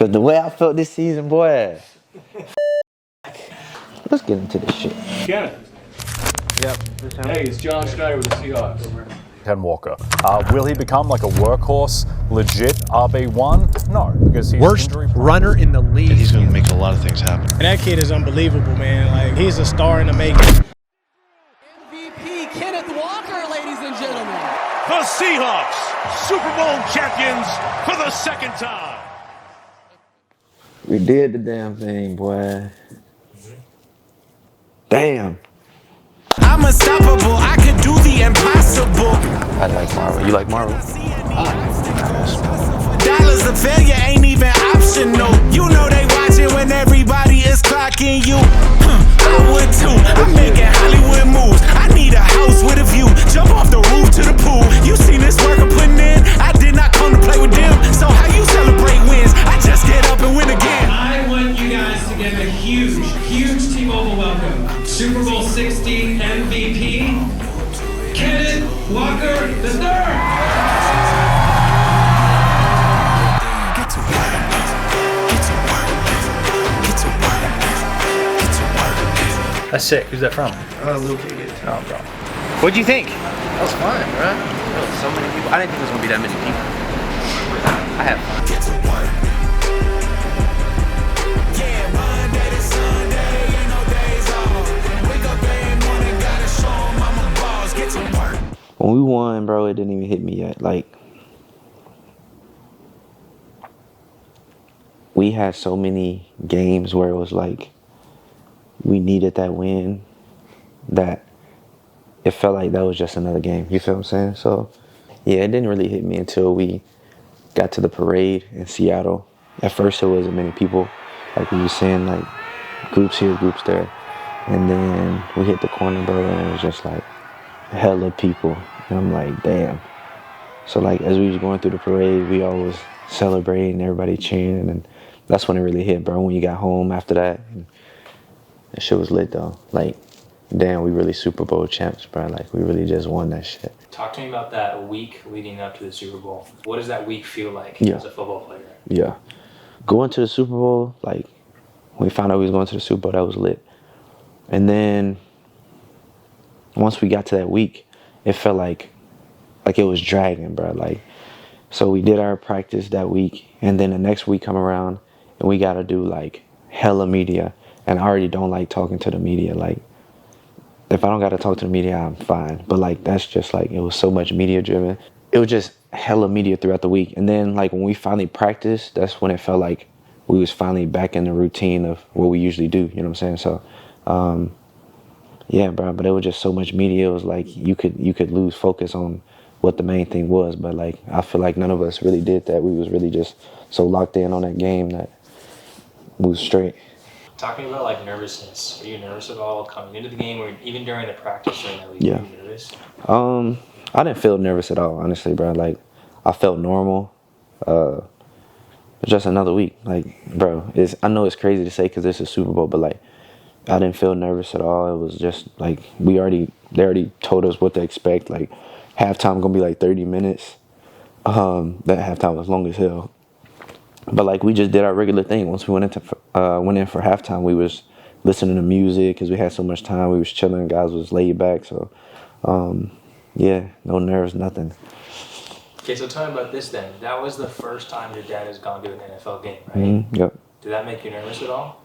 Because the way I felt this season, boy. Let's get into this shit. Kenneth. Yep. Hey, it's John Schneider with the Seahawks. Ken Walker. Will he become like a workhorse, legit RB1? No, because he's worst runner in the league. He's going to make a lot of things happen. And that kid is unbelievable, man. Like, he's a star in the making. MVP Kenneth Walker, ladies and gentlemen. The Seahawks, Super Bowl champions for the second time. We did the damn thing, boy. Damn. I'm unstoppable. I could do the impossible. I like Marvel. You like Marvel? Dollars of failure ain't even optional. You know they watching when everybody is clocking you. I would too. I'm making Hollywood moves. I need a house with a view. Jump off the roof to the pool. You seen this work I'm putting in? I did not come to play with them. So how you celebrate wins? I just get up and win again. I want you guys to give a huge T-Mobile welcome. Super Bowl 60 MVP, Kenneth Walker III. That's sick. Who's that from? Luke Higgins. Oh, bro. What'd you think? That was fun, bro. There was so many people. I didn't think there was gonna be that many people. I had fun. When we won, bro, it didn't even hit me yet. Like, we had so many games where it was like we needed that win that it felt like that was just another game. You feel what I'm saying? So, yeah, it didn't really hit me until we got to the parade in Seattle. At first, there wasn't many people. Like we were saying, like groups here, groups there. And then we hit the corner, bro, and it was just like hella people. And I'm like, damn. So, like, as we was going through the parade, we all was celebrating, everybody cheering. And that's when it really hit, bro, when you got home after that. And that shit was lit, though. Like, damn, we really Super Bowl champs, bro. Like, we really just won that shit. Talk to me about that week leading up to the Super Bowl. What does that week feel like as a football player? Yeah. Going to the Super Bowl, like, when we found out we was going to the Super Bowl, that was lit. And then once we got to that week, it felt like it was dragging, bro. Like, so we did our practice that week, and then the next week come around, and we got to do, like, hella media. And I already don't like talking to the media. Like, if I don't got to talk to the media, I'm fine. But, like, that's just, like, it was so much media-driven. It was just hella media throughout the week. And then, like, when we finally practiced, that's when it felt like we was finally back in the routine of what we usually do. You know what I'm saying? So, yeah, bro. But it was just so much media. It was like you could lose focus on what the main thing was. But, like, I feel like none of us really did that. We was really just so locked in on that game that we was straight. Talking about, like, nervousness. Were you nervous at all coming into the game, or even during the practice during that week? Yeah. Were you nervous? I didn't feel nervous at all, honestly, bro. Like, I felt normal. It's just another week. Like, bro, I know it's crazy to say because this is Super Bowl, but, like, I didn't feel nervous at all. It was just, like, they already told us what to expect. Like, halftime gonna be, like, 30 minutes. That halftime was long as hell. But, like, we just did our regular thing. Once we went in for halftime, we was listening to music because we had so much time. We was chilling. Guys was laid back. So, yeah, no nerves, nothing. Okay, so tell me about this then. That was the first time your dad has gone to an NFL game, right? Mm-hmm, yep. Did that make you nervous at all?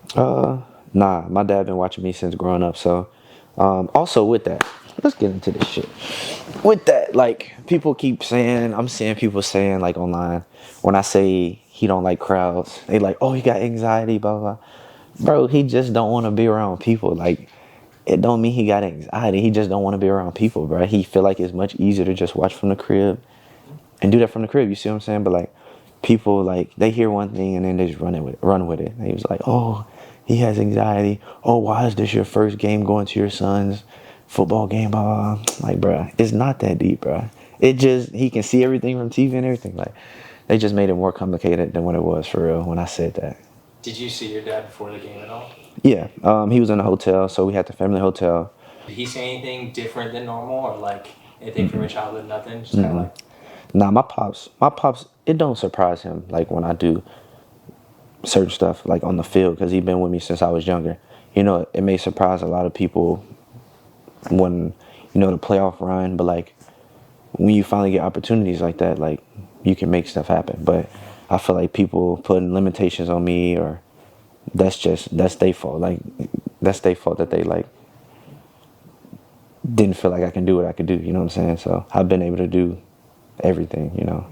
Nah. My dad been watching me since growing up. So, also with that, let's get into this shit. With that, like, people keep saying, I'm seeing people saying, like, online, when I say he don't like crowds, they like, oh, he got anxiety, blah, blah. Bro, he just don't want to be around people. Like, it don't mean he got anxiety. He just don't want to be around people, bro. He feel like it's much easier to just watch from the crib and do that from the crib. You see what I'm saying? But, like, people, like, they hear one thing and then they just run with it. And he was like, oh, he has anxiety. Oh, why is this your first game going to your son's football game? Blah, blah. Like, bro, it's not that deep, bro. He can see everything from TV and everything. Like, they just made it more complicated than what it was for real when I said that. Did you see your dad before the game at all? Yeah, he was in a hotel, so we had the family hotel. Did he say anything different than normal, or, like, anything from your childhood, nothing? Just kind of like... Nah, my pops, it don't surprise him, like, when I do certain stuff like on the field because he's been with me since I was younger. You know, it may surprise a lot of people when, you know, the playoff run, but like when you finally get opportunities like that, like you can make stuff happen. But I feel like people putting limitations on me, or that's their fault. Like that's their fault that they like didn't feel like I can do what I could do. You know what I'm saying? So I've been able to do everything, you know.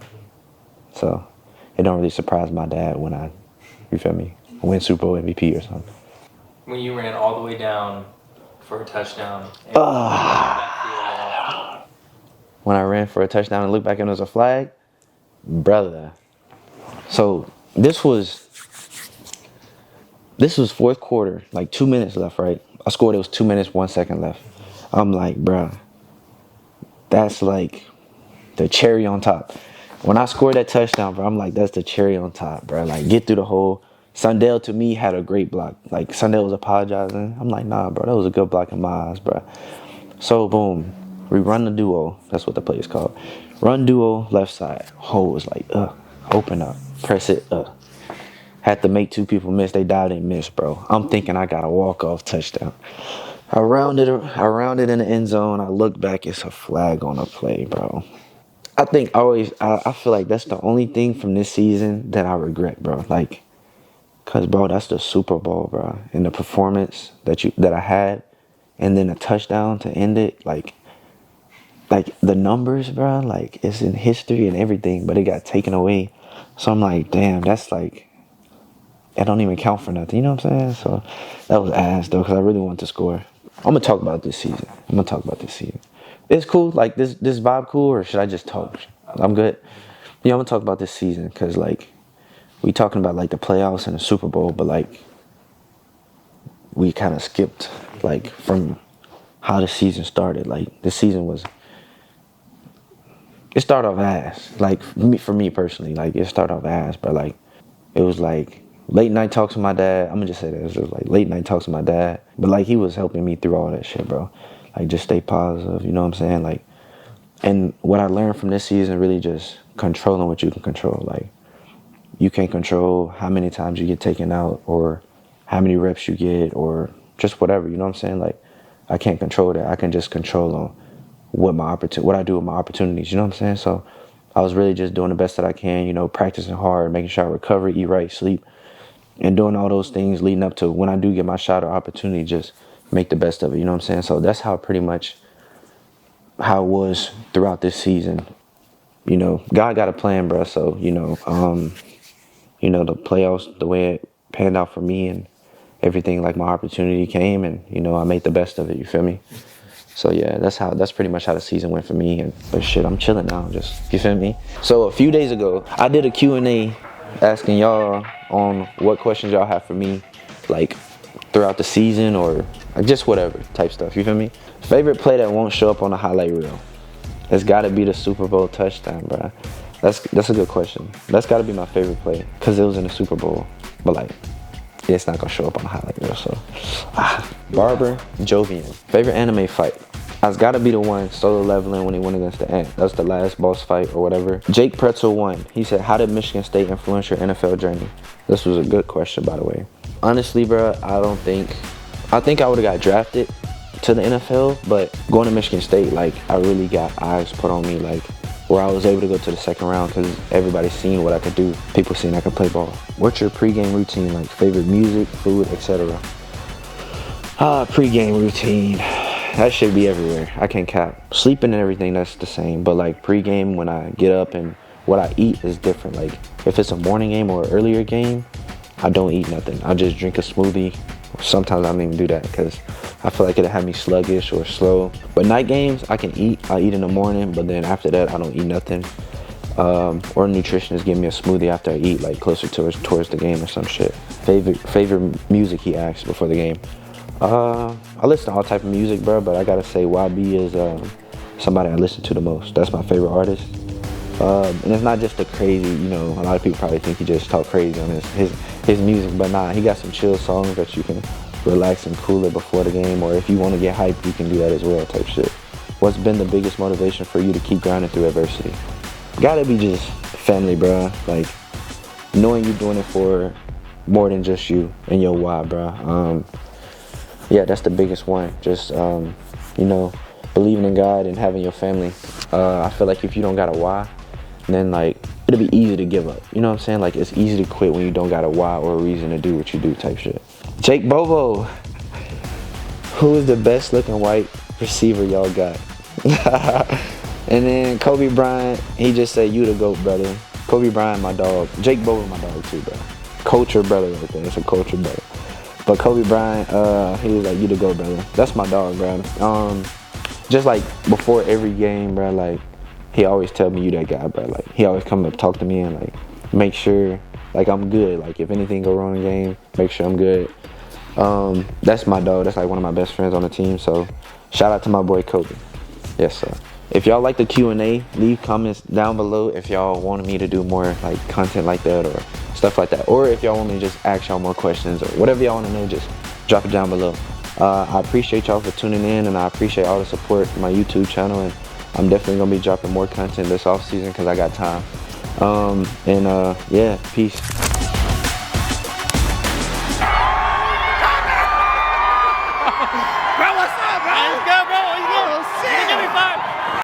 So it don't really surprise my dad when I, you feel me, win Super Bowl MVP or something. When you ran all the way down for a touchdown. When I ran for a touchdown and looked back and it was a flag, brother. So this was fourth quarter, like 2 minutes left, right? I scored, it was 2 minutes, 1 second left. I'm like, bruh, that's like the cherry on top. When I scored that touchdown, bro, I'm like, that's the cherry on top, bro. Like, get through the hole. Sundell, to me, had a great block. Like, Sundell was apologizing. I'm like, nah, bro, that was a good block in my eyes, bro. So, boom, we run the duo. That's what the play is called. Run duo, left side. Hole was like, open up, press it, Had to make 2 people miss. They died and missed, bro. I'm thinking I got a walk-off touchdown. I rounded in the end zone. I look back, it's a flag on the play, bro. I think I feel like that's the only thing from this season that I regret, bro. Like, cause bro, that's the Super Bowl, bro, and the performance that I had, and then a touchdown to end it. Like the numbers, bro, like it's in history and everything, but it got taken away. So I'm like, damn, that's like, it don't even count for nothing. You know what I'm saying? So that was ass though, cause I really wanted to score. I'm gonna talk about this season. It's cool, like this vibe cool, or should I just talk? I'm good. Yeah, I'm gonna talk about this season, cause like we talking about like the playoffs and the Super Bowl, but like we kind of skipped like from how the season started. Like the season it started off ass. Like for me personally, like it started off ass, but like it was like late night talks with my dad. I'm gonna just say that it was like late night talks with my dad, but like he was helping me through all that shit, bro. Like, just stay positive, you know what I'm saying? Like, and what I learned from this season, really just controlling what you can control. Like, you can't control how many times you get taken out or how many reps you get or just whatever, you know what I'm saying? Like, I can't control that. I can just control on what I do with my opportunities, you know what I'm saying? So I was really just doing the best that I can, you know, practicing hard, making sure I recover, eat right, sleep, and doing all those things leading up to when I do get my shot or opportunity, just make the best of it, you know what I'm saying? So that's how pretty much how it was throughout this season. You know, God got a plan, bro. So, you know, the playoffs, the way it panned out for me and everything, like my opportunity came and, you know, I made the best of it, you feel me? So yeah, that's pretty much how the season went for me. But shit, I'm chilling now, just, you feel me? So a few days ago, I did a Q&A asking y'all on what questions y'all have for me, like throughout the season or just whatever type stuff, you feel me? Favorite play that won't show up on the highlight reel? It's gotta be the Super Bowl touchdown, bro. That's a good question. That's gotta be my favorite play, cause it was in the Super Bowl. But like, it's not gonna show up on the highlight reel, so. Barber, Jovian. Favorite anime fight? It's gotta be the one solo leveling when he went against the Ant. That's the last boss fight or whatever. Jake Pretzel 1. He said, how did Michigan State influence your NFL journey? This was a good question, by the way. Honestly, bro, I think I would've got drafted to the NFL, but going to Michigan State, like, I really got eyes put on me, like, where I was able to go to the second round because everybody's seen what I could do. People seen I could play ball. What's your pregame routine, like favorite music, food, etc.? Pregame routine. That should be everywhere. I can't cap. Sleeping and everything, that's the same. But like pregame, when I get up and what I eat is different. Like if it's a morning game or an earlier game, I don't eat nothing. I just drink a smoothie. Sometimes I don't even do that because I feel like it'll have me sluggish or slow. But night games, I can eat. I eat in the morning, but then after that, I don't eat nothing. Or a nutritionist give me a smoothie after I eat, like closer towards the game or some shit. Favorite music he asked before the game. I listen to all type of music, bro, but I gotta say YB is somebody I listen to the most. That's my favorite artist. And it's not just the crazy, you know, a lot of people probably think he just talk crazy on his music, but nah, he got some chill songs that you can relax and cool it before the game, or if you want to get hyped, you can do that as well, type shit. What's been the biggest motivation for you to keep grinding through adversity? Gotta be just family, bro. Like, knowing you're doing it for more than just you and your why, bro. Yeah, that's the biggest one. Just you know, believing in God and having your family. I feel like if you don't got a why, then like it'll be easy to give up. You know what I'm saying? Like it's easy to quit when you don't got a why or a reason to do what you do type shit. Jake Bobo, who is the best looking white receiver y'all got? And then Kobe Bryant, he just said you the GOAT, brother. Kobe Bryant, my dog. Jake Bobo, my dog too, bro. Culture brother right there. It's a culture brother. But Kobe Bryant, he was like, you the GOAT, brother. That's my dog, bro. Just like before every game, bro, like he always tell me you that guy, bro. Like he always come up talk to me and like make sure like I'm good. Like if anything go wrong in the game, make sure I'm good. That's my dog. That's like one of my best friends on the team. So shout out to my boy Kobe. Yes, sir. If y'all like the Q&A, leave comments down below if y'all wanted me to do more like content like that or stuff like that. Or if y'all want me to just ask y'all more questions or whatever y'all want to know, just drop it down below. I appreciate y'all for tuning in, and I appreciate all the support for my YouTube channel, and I'm definitely going to be dropping more content this off season because I got time. Yeah, peace.